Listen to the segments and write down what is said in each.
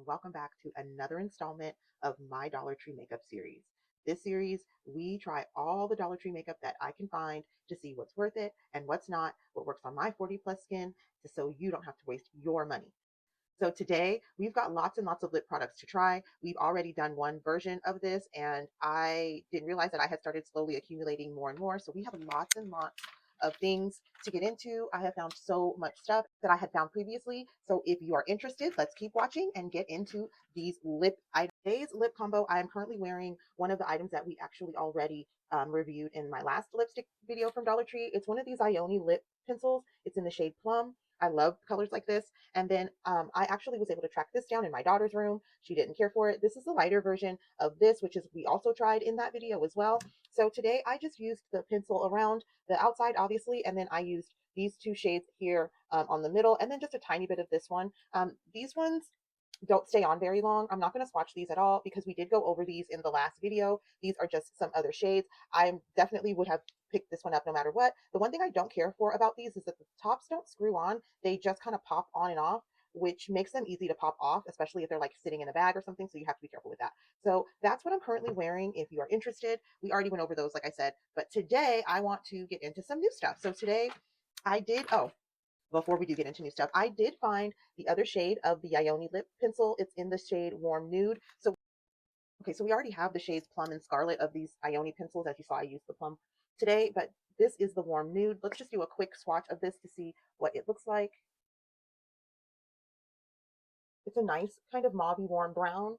welcome back to another installment of my Dollar Tree makeup series. This series, we try all the Dollar Tree makeup that I can find to see what's worth it and what's not, what works on my 40 plus skin, so you don't have to waste your money. So today we've got lots and lots of lip products to try. We've already done one version of this and I didn't realize that I had started slowly accumulating more and more. So we have lots and lots of things to get into. I have found so much stuff that I had found previously. So if you are interested, let's keep watching and get into these lip items. Today's lip combo, I am currently wearing one of the items that we actually already reviewed in my last lipstick video from Dollar Tree. It's one of these Ioni lip pencils. It's in the shade Plum. I love colors like this. And then I actually was able to track this down in my daughter's room. She didn't care for it. This is the lighter version of this, which is we also tried in that video as well. So today I just used the pencil around the outside, obviously, and then I used these two shades here on the middle, and then just a tiny bit of this one. These ones don't stay on very long. I'm not going to swatch these at all because we did go over these in the last video. These are just some other shades. I definitely would have picked this one up no matter what. The one thing I don't care for about these is that the tops don't screw on. They just kind of pop on and off, which makes them easy to pop off, especially if they're like sitting in a bag or something. So you have to be careful with that. So that's what I'm currently wearing. If you are interested, we already went over those, like I said, but today I want to get into some new stuff. So today I did, before we do get into new stuff, I did find the other shade of the Ioni lip pencil. It's in the shade Warm Nude. So, okay, so we already have the shades Plum and Scarlet of these Ioni pencils. As you saw, I used the Plum today, but this is the Warm Nude. Let's just do a quick swatch of this to see what it looks like. It's a nice kind of mauvey warm brown.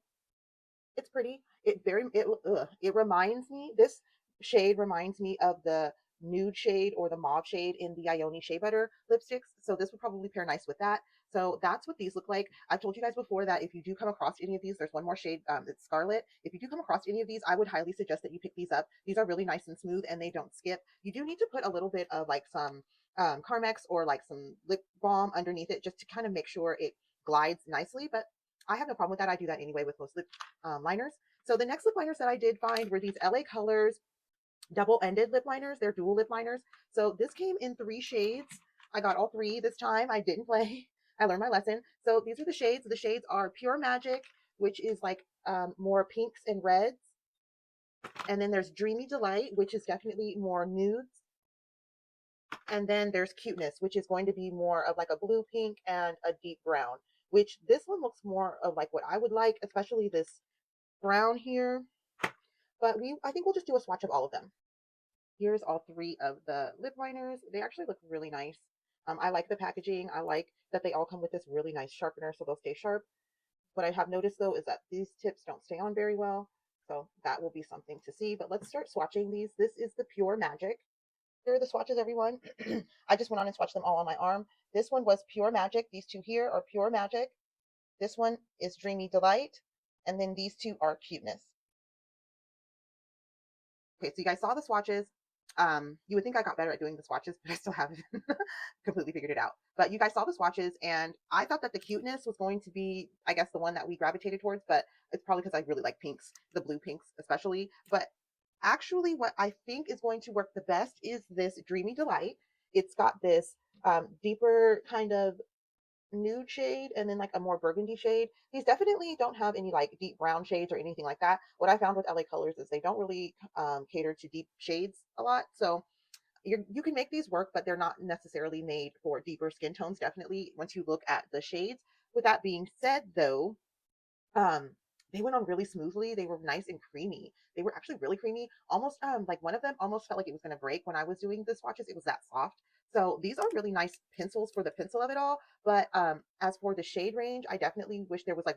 It's pretty. It reminds me, this shade reminds me of the nude shade or the mauve shade in the Ioni Shea Butter lipsticks. So this would probably pair nice with that. So that's what these look like. I've told you guys before that if you do come across any of these, there's one more shade, it's Scarlet. If you do come across any of these, I would highly suggest that you pick these up. These are really nice and smooth and they don't skip. You do need to put a little bit of like some Carmex or like some lip balm underneath it just to kind of make sure it glides nicely. But I have no problem with that. I do that anyway with most lip liners. So the next lip liners that I did find were these LA Colors double-ended lip liners. They're dual lip liners. So this came in 3 shades. I got all 3 this time. I didn't play. I learned my lesson. So these are the shades. The shades are Pure Magic, which is like more pinks and reds. And then there's Dreamy Delight, which is definitely more nudes. And then there's Cuteness, which is going to be more of like a blue pink and a deep brown, which this one looks more of like what I would like, especially this brown here. But I think we'll just do a swatch of all of them. Here's all 3 of the lip liners. They actually look really nice. I like the packaging. I like that they all come with this really nice sharpener so they'll stay sharp. What I have noticed though is that these tips don't stay on very well. So that will be something to see. But let's start swatching these. This is the Pure Magic. Here are the swatches, everyone. I just went on and swatched them all on my arm. This one was Pure Magic. These 2 here are Pure Magic. This one is Dreamy Delight. And then these 2 are Cuteness. Okay, so you guys saw the swatches. You would think I got better at doing the swatches, but I still haven't completely figured it out. But you guys saw the swatches, and I thought that the Cuteness was going to be, I guess, the one that we gravitated towards, but it's probably because I really like pinks, the blue pinks especially. But actually, what I think is going to work the best is this Dreamy Delight. It's got this deeper kind of nude shade and then like a more burgundy shade. These definitely don't have any like deep brown shades or anything like that. What I found with LA Colors is they don't really cater to deep shades a lot. So you can make these work, but they're not necessarily made for deeper skin tones, definitely, once you look at the shades. With that being said, though, they went on really smoothly. They were nice and creamy. They were actually really creamy. Almost like one of them almost felt like it was going to break when I was doing the swatches. It was that soft. So these are really nice pencils for the pencil of it all. But as for the shade range, I definitely wish there was like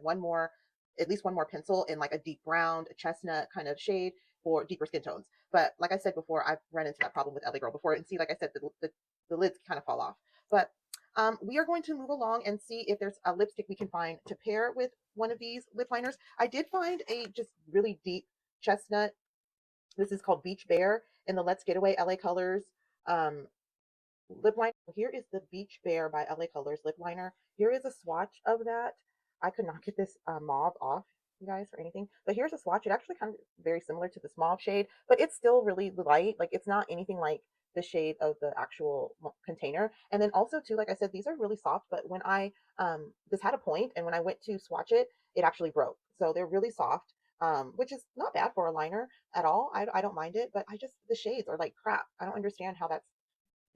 at least one more pencil in like a deep brown, chestnut kind of shade for deeper skin tones. But like I said before, I've run into that problem with LA Girl before. And see, like I said, the lids kind of fall off. But we are going to move along and see if there's a lipstick we can find to pair with one of these lip liners. I did find a just really deep chestnut. This is called Beach Bear in the Let's Getaway LA Colors lip liner. Here is the Beach Bear by LA Colors lip liner. Here is a swatch of that. I could not get this mauve off, you guys, or anything. But here's a swatch. It actually kind of very similar to this mauve shade, but it's still really light. Like it's not anything like the shade of the actual container. And then also too, like I said, these are really soft, but when I this had a point, and when I went to swatch it, it actually broke. So they're really soft, which is not bad for a liner at all. I don't mind it, but I just, the shades are like crap. I don't understand how that's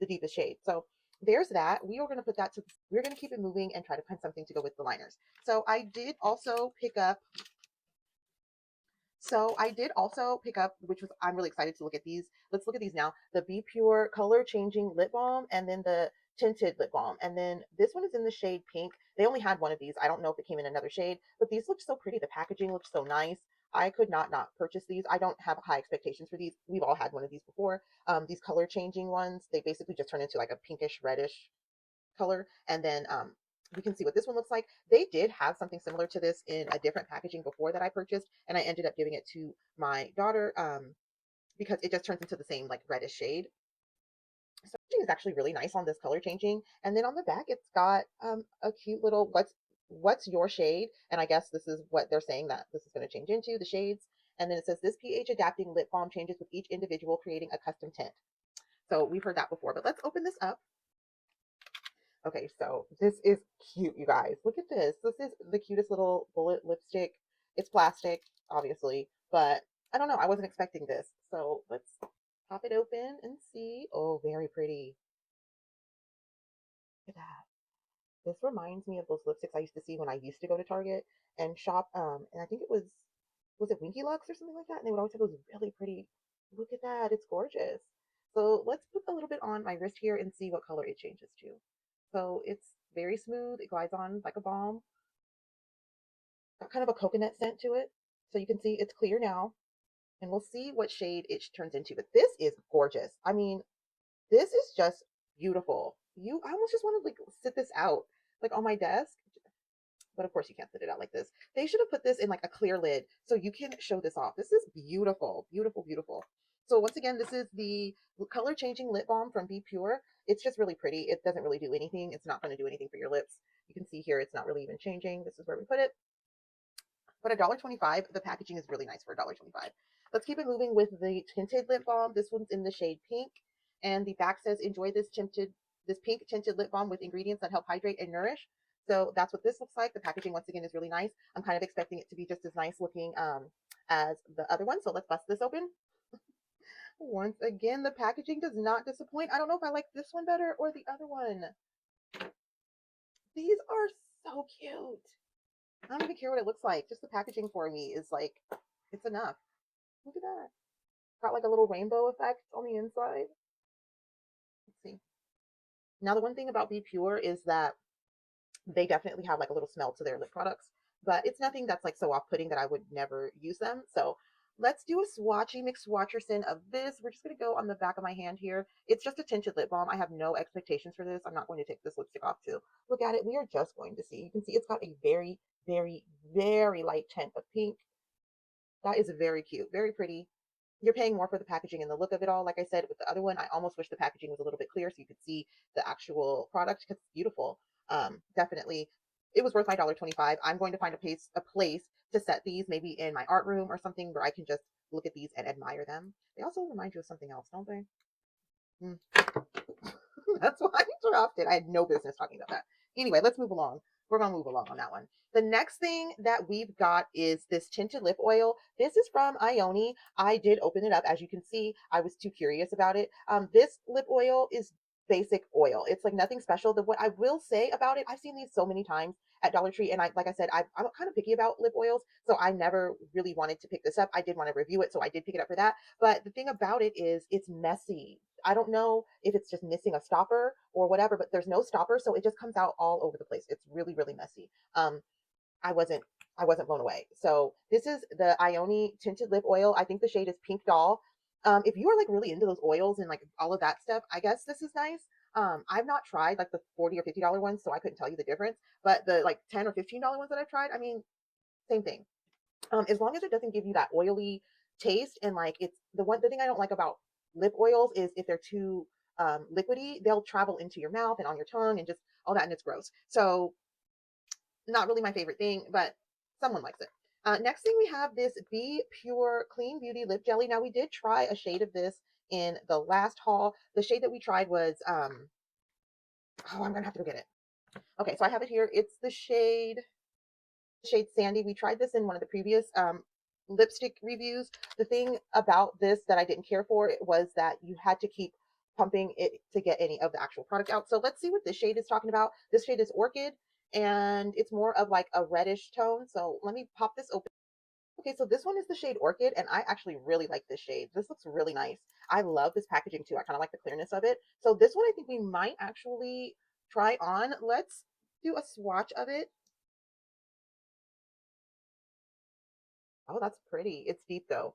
the deepest shade. So there's that. We are going to put that to, we're going to keep it moving and try to find something to go with the liners. So I did also pick up, which was, I'm really excited to look at these. Let's look at these now. The Be Pure color changing lip balm, and then the tinted lip balm. And then this one is in the shade pink. They only had one of these. I don't know if it came in another shade, but these look so pretty. The packaging looks so nice. I could not purchase these. I don't have high expectations for these. We've all had one of these before. These color changing ones, they basically just turn into like a pinkish reddish color. And then we can see what this one looks like. They did have something similar to this in a different packaging before that I purchased, and I ended up giving it to my daughter because it just turns into the same like reddish shade. So it is actually really nice on this color changing. And then on the back, it's got a cute little what's your shade? And I guess this is what they're saying that this is going to change into, the shades. And then it says this pH adapting lip balm changes with each individual, creating a custom tint. So we've heard that before, but let's open this up. Okay, so this is cute, you guys. Look at this. This is the cutest little bullet lipstick. It's plastic, obviously, but I don't know. I wasn't expecting this. So let's pop it open and see. Oh, very pretty. Look at that. This reminds me of those lipsticks I used to see when I used to go to Target and shop. And I think was it Winky Lux or something like that? And they would always have those really pretty. Look at that. It's gorgeous. So let's put a little bit on my wrist here and see what color it changes to. So it's very smooth. It glides on like a balm. Got kind of a coconut scent to it. So you can see it's clear now. And we'll see what shade it turns into. But this is gorgeous. I mean, this is just beautiful. I almost just want to like sit this out like on my desk. But of course you can't sit it out like this. They should have put this in like a clear lid so you can show this off. This is beautiful, beautiful, beautiful. So once again, this is the color changing lip balm from Be Pure. It's just really pretty. It doesn't really do anything. It's not going to do anything for your lips. You can see here, it's not really even changing. This is where we put it. But $1.25, the packaging is really nice for $1.25. Let's keep it moving with the tinted lip balm. This one's in the shade pink. And the back says, enjoy this pink tinted lip balm with ingredients that help hydrate and nourish. So that's what this looks like. The packaging, once again, is really nice. I'm kind of expecting it to be just as nice looking as the other one. So let's bust this open. Once again, the packaging does not disappoint. I don't know if I like this one better or the other one. These are so cute. I don't even care what it looks like. Just the packaging for me is like, it's enough. Look at that. Got like a little rainbow effect on the inside. Let's see. Now, the one thing about Be Pure is that they definitely have like a little smell to their lip products, but it's nothing that's like so off-putting that I would never use them. So let's do a swatchy McSwatcherson of this. We're just going to go on the back of my hand here. It's just a tinted lip balm. I have no expectations for this. I'm not going to take this lipstick off to look at it. We are just going to see. You can see it's got a very, very, very light tint of pink. That is very cute, very pretty. You're paying more for the packaging and the look of it all. Like I said, with the other one, I almost wish the packaging was a little bit clear so you could see the actual product because it's beautiful. Definitely, it was worth my $1.25. I'm going to find a place to set these, maybe in my art room or something where I can just look at these and admire them. They also remind you of something else, don't they? That's why I dropped it. I had no business talking about that. Anyway, let's move along. We're going to move along on that one. The next thing that we've got is this tinted lip oil. This is from Ioni. I did open it up. As you can see, I was too curious about it. This lip oil is basic oil. It's like nothing special. What I will say about it, I've seen these so many times at Dollar Tree, and like I said, I'm kind of picky about lip oils, so I never really wanted to pick this up. I did want to review it, so I did pick it up for that. But the thing about it is it's messy. I don't know if it's just missing a stopper or whatever, but there's no stopper, so it just comes out all over the place. It's really, really messy. I wasn't blown away. So this is the Ioni tinted lip oil. I think the shade is Pink Doll. If you are like really into those oils and like all of that stuff, I guess this is nice. I've not tried like the $40 or $50 ones, so I couldn't tell you the difference. But the like $10 or $15 ones that I've tried, I mean, same thing. As long as it doesn't give you that oily taste, and like the thing I don't like about lip oils is if they're too liquidy, they'll travel into your mouth and on your tongue and just all that, and it's gross. So not really my favorite thing, but someone likes it. Next thing we have this Be Pure Clean Beauty Lip Jelly. Now we did try a shade of this in the last haul. The shade that we tried was, oh, I'm gonna have to go get it. Okay, so I have it here. It's the shade Sandy. We tried this in one of the previous lipstick reviews. The thing about this that I didn't care for it was that you had to keep pumping it to get any of the actual product out. So let's see what this shade is talking about. This shade is Orchid, and it's more of like a reddish tone. So let me pop this open. Okay, so this one is the shade Orchid, and I actually really like this shade. This looks really nice. I love this packaging too. I kind of like the clearness of it. So this one I think we might actually try on. Let's do a swatch of it. Oh, that's pretty. It's deep though.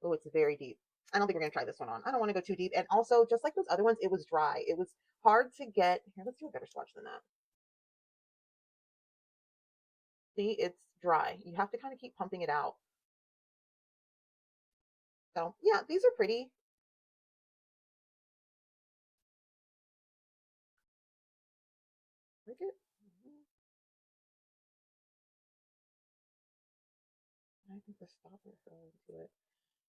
Oh, it's very deep. I don't think we're gonna try this one on. I don't want to go too deep. And also, just like those other ones, it was dry. It was hard to get. Here, let's do a better swatch than that. See, it's dry. You have to kind of keep pumping it out. So yeah, these are pretty. Look at. I think the stopper fell into it.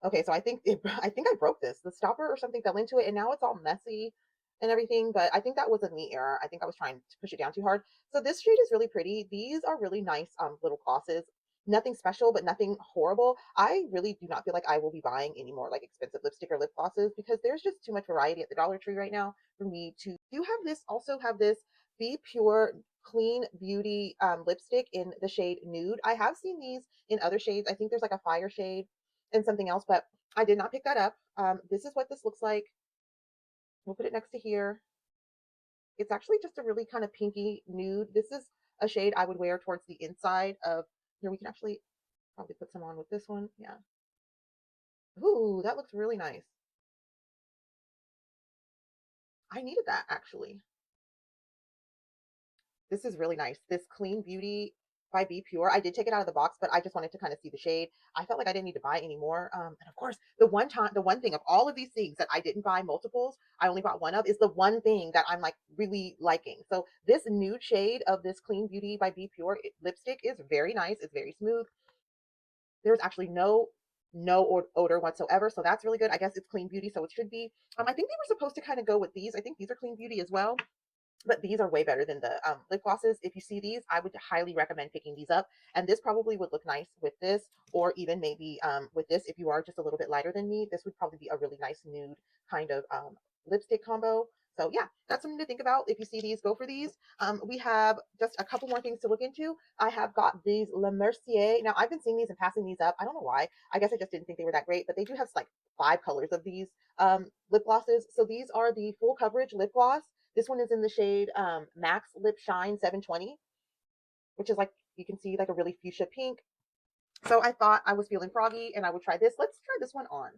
Okay, so I think I think I broke this. The stopper or something fell into it, and now it's all messy and everything. But I think that was a me error. I think I was trying to push it down too hard. So this shade is really pretty. These are really nice little glosses. Nothing special, but nothing horrible. I really do not feel like I will be buying any more like expensive lipstick or lip glosses because there's just too much variety at the Dollar Tree right now for me to do. Have this also have this Be Pure Clean Beauty lipstick in the shade Nude. I have seen these in other shades. I think there's like a fire shade and something else, but I did not pick that up. This is what this looks like. We'll put it next to here. It's actually just a really kind of pinky nude. This is a shade I would wear towards the inside of here. We can actually probably put some on with this one. Yeah. Ooh, that looks really nice. I needed that actually. This is really nice. This Clean Beauty by Be Pure. I did take it out of the box, but I just wanted to kind of see the shade. I felt like I didn't need to buy any more. And of course, the one thing of all of these things that I didn't buy multiples, I only bought one of, is the one thing that I'm like really liking. So this nude shade of this Clean Beauty by Be Pure lipstick is very nice. It's very smooth. There's actually no odor whatsoever, so that's really good. I guess it's Clean Beauty, so it should be. I think they were supposed to kind of go with these. I think these are Clean Beauty as well, but these are way better than the lip glosses. If you see these, I would highly recommend picking these up. And this probably would look nice with this, or even maybe with this. If you are just a little bit lighter than me, this would probably be a really nice nude kind of lipstick combo. So yeah, that's something to think about. If you see these, go for these. We have just a couple more things to look into. I have got these Le Mercier. Now I've been seeing these and passing these up. I don't know why. I guess I just didn't think they were that great, but they do have like 5 colors of these lip glosses. So these are the full coverage lip gloss. This one is in the shade Max Lip Shine 720, which is like, you can see like a really fuchsia pink. So I thought I was feeling froggy and I would try this. Let's try this one on.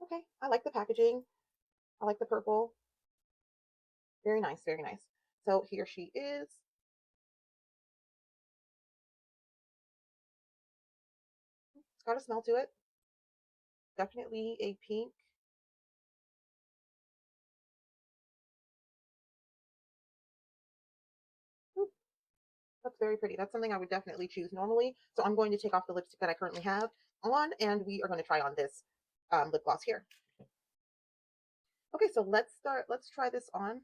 Okay, I like the packaging. I like the purple. Very nice, very nice. So here she is. It's got a smell to it. Definitely a pink. Ooh, that's very pretty. That's something I would definitely choose normally. So I'm going to take off the lipstick that I currently have on, and we are going to try on this lip gloss here. Okay, so let's start. Let's try this on.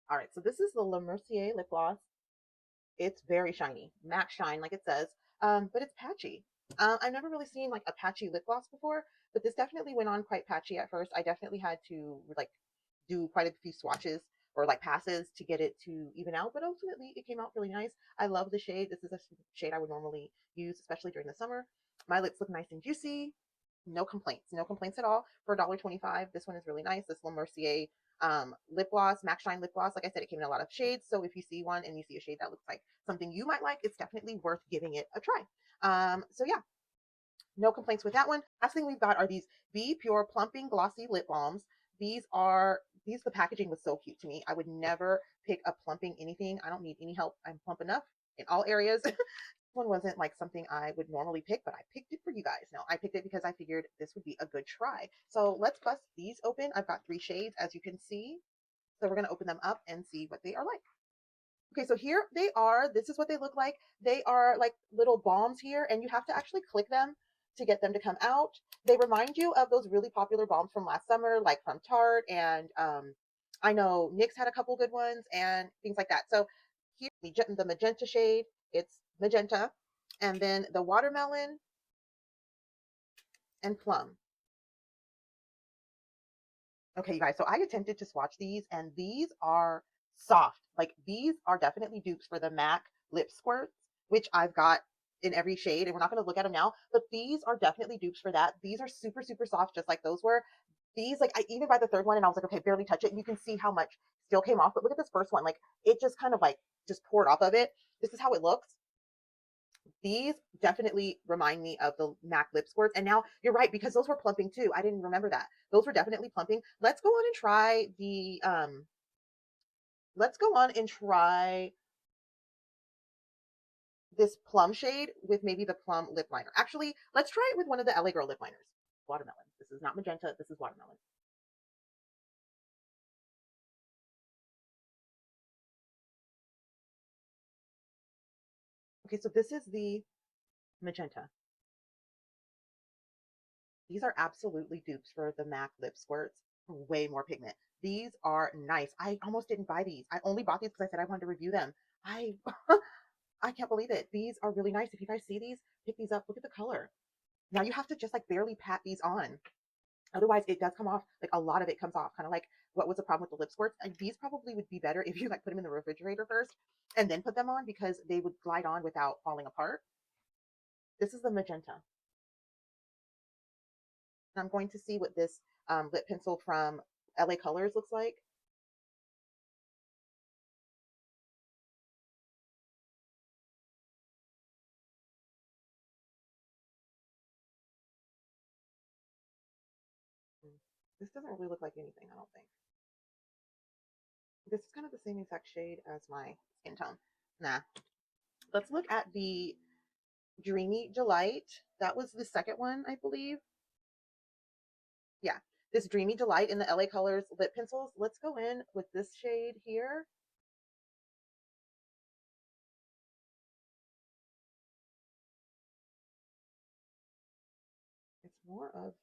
All right, so this is the Le Mercier lip gloss. It's very shiny, matte shine, like it says, but it's patchy. I've never really seen like a patchy lip gloss before, but this definitely went on quite patchy at first. I definitely had to like do quite a few swatches or like passes to get it to even out, but ultimately it came out really nice. I love the shade. This is a shade I would normally use, especially during the summer. My lips look nice and juicy. No complaints, no complaints at all for $1.25. This one is really nice. This Le Mercier lip gloss, Max Shine lip gloss. Like I said, it came in a lot of shades. So if you see one and you see a shade that looks like something you might like, it's definitely worth giving it a try. So yeah, no complaints with that one. Last thing we've got are these Be Pure Plumping Glossy Lip Balms. The packaging was so cute to me. I would never pick a plumping anything. I don't need any help. I'm plump enough in all areas. One wasn't like something I would normally pick, but I picked it for you guys. No, I picked it because I figured this would be a good try. So let's bust these open. I've got 3 shades, as you can see. So we're going to open them up and see what they are like. Okay, so here they are. This is what they look like. They are like little balms here, and you have to actually click them to get them to come out. They remind you of those really popular balms from last summer, like from Tarte, and I know NYX had a couple good ones and things like that. So here, the magenta shade, it's magenta, and then the watermelon and plum. Okay, you guys, so I attempted to swatch these, and these are soft. Like, these are definitely dupes for the MAC lip squirts, which I've got in every shade, and we're not going to look at them now, but these are definitely dupes for that. These are super, super soft, just like those were. These, like, I even by the third one, and I was like, okay, barely touch it. And you can see how much still came off, but look at this first one. Like, it just kind of like just poured off of it. This is how it looks. These definitely remind me of the MAC lip squirts. And now you're right, because those were plumping too. I didn't remember that. Those were definitely plumping. Let's go on and try this plum shade with maybe the plum lip liner. Actually, let's try it with one of the LA Girl lip liners. Watermelon. This is not magenta. This is watermelon. Okay, so this is the magenta. These are absolutely dupes for the MAC lip squirts. Way more pigment. These are nice. I almost didn't buy these. I only bought these because I said I wanted to review them. I I can't believe it. These are really nice. If you guys see these, pick these up. Look at the color. Now you have to just like barely pat these on. Otherwise, it does come off. Like a lot of it comes off. Kind of like what was the problem with the lip squirts. And these probably would be better if you like put them in the refrigerator first and then put them on, because they would glide on without falling apart. This is the magenta. And I'm going to see what this lip pencil from LA Colors looks like. This doesn't really look like anything, I don't think. This is kind of the same exact shade as my skin tone. Nah. Let's look at the Dreamy Delight. That was the second one, I believe. Yeah. This Dreamy Delight in the LA Colors lip pencils. Let's go in with this shade here. It's more of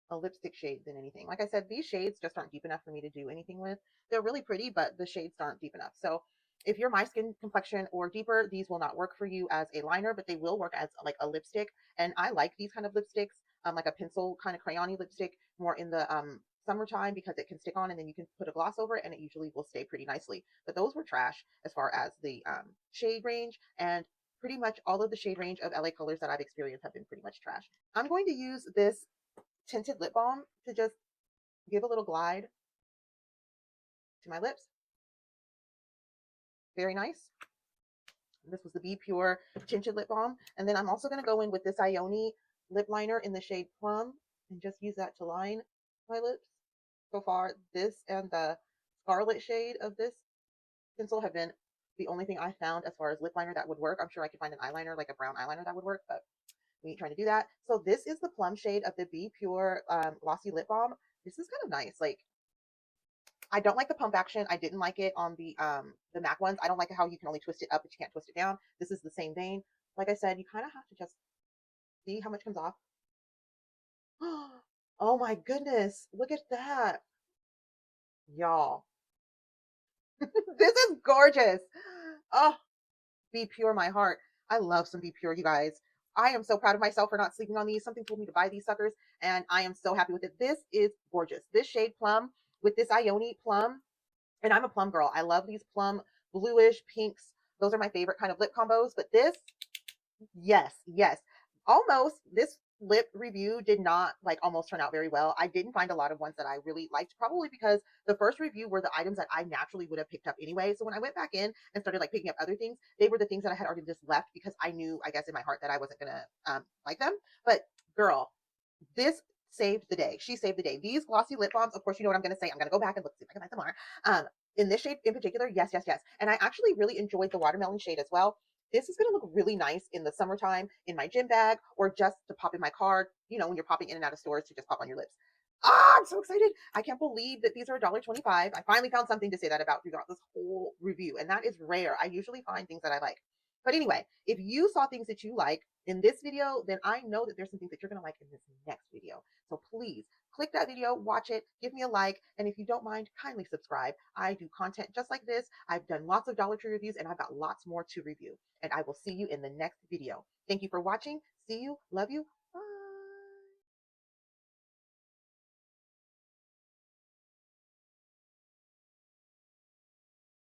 a lipstick shade than anything. Like I said, these shades just aren't deep enough for me to do anything with. They're really pretty, but the shades aren't deep enough. So if you're my skin complexion or deeper, these will not work for you as a liner, but they will work as like a lipstick. And I like these kind of lipsticks, like a pencil kind of crayony lipstick, more in the summertime, because it can stick on and then you can put a gloss over it and it usually will stay pretty nicely. But those were trash as far as the shade range, and pretty much all of the shade range of LA Colors that I've experienced have been pretty much trash. I'm going to use this tinted lip balm to just give a little glide to my lips. Very nice. This was the Be Pure tinted lip balm. And then I'm also going to go in with this Ione lip liner in the shade Plum and just use that to line my lips. So far, this and the Scarlet shade of this pencil have been the only thing I found as far as lip liner that would work. I'm sure I could find an eyeliner, like a brown eyeliner, that would work, but we ain't trying to do that. So this is the Plum shade of the Be Pure Glossy Lip Balm. This is kind of nice. Like, I don't like the pump action. I didn't like it on the MAC ones. I don't like how you can only twist it up, but you can't twist it down. This is the same vein. Like I said, you kind of have to just see how much comes off. Oh my goodness. Look at that. Y'all. This is gorgeous. Oh, Be Pure, my heart. I love some Be Pure, you guys. I am so proud of myself for not sleeping on these. Something told me to buy these suckers, and I am so happy with it. This is gorgeous. This shade Plum with this Ione Plum, and I'm a plum girl. I love these plum bluish pinks. Those are my favorite kind of lip combos. But this, yes, yes. Almost, this lip review did not like almost turn out very well. I didn't find a lot of ones that I really liked, probably because the first review were the items that I naturally would have picked up anyway. So when I went back in and started like picking up other things, they were the things that I had already just left because I knew, I guess, in my heart that I wasn't gonna like them. But girl, this saved the day. She saved the day. These glossy lip balms, of course, you know what I'm going to say. I'm going to go back and look, see if I can find some more. In this shade in particular, yes, yes, yes. And I actually really enjoyed the watermelon shade as well. This is going to look really nice in the summertime in my gym bag or just to pop in my car, you know, when you're popping in and out of stores to just pop on your lips. Ah, I'm so excited. I can't believe that these are $1.25. I finally found something to say that about throughout this whole review. And that is rare. I usually find things that I like. But anyway, if you saw things that you like in this video, then I know that there's some things that you're going to like in this next video. So please click that video, watch it, give me a like, and if you don't mind, kindly subscribe. I do content just like this. I've done lots of Dollar Tree reviews and I've got lots more to review. And I will see you in the next video. Thank you for watching. See you. Love you.